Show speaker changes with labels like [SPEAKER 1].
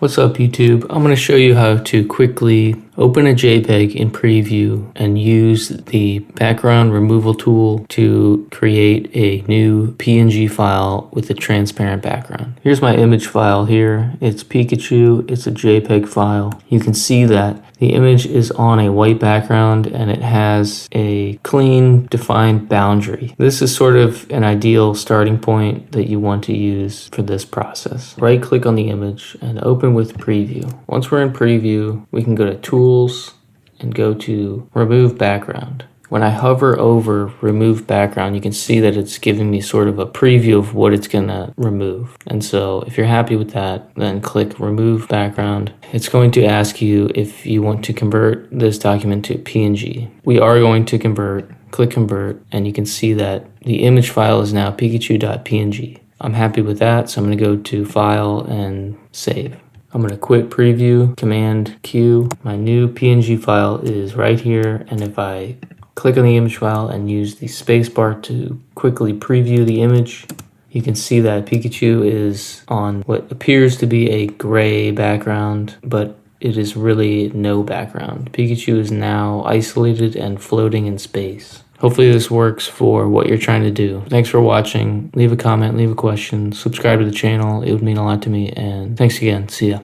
[SPEAKER 1] What's up YouTube? I'm going to show you how to quickly open a JPEG in Preview and use the background removal tool to create a new PNG file with a transparent background. Here's my image file here. It's Pikachu. It's a JPEG file. You can see that the image is on a white background and it has a clean defined boundary. This is sort of an ideal starting point that you want to use for this process. Right click on the image and open with Preview. Once we're in Preview, we can go to Tools and go to Remove Background. When I hover over Remove Background, you can see that it's giving me sort of a preview of what it's gonna remove. And so if you're happy with that, then click Remove Background. It's going to ask you if you want to convert this document to PNG. We are going to convert. Click Convert, and you can see that the image file is now pikachu.png. I'm happy with that, so I'm gonna go to File and Save. I'm going to quit Preview, Command Q. My new PNG file is right here, and if I click on the image file and use the spacebar to quickly preview the image, you can see that Pikachu is on what appears to be a gray background, but it is really no background. Pikachu is now isolated and floating in space. Hopefully this works for what you're trying to do. Thanks for watching. Leave a comment, leave a question, subscribe to the channel. It would mean a lot to me, and thanks again. See ya.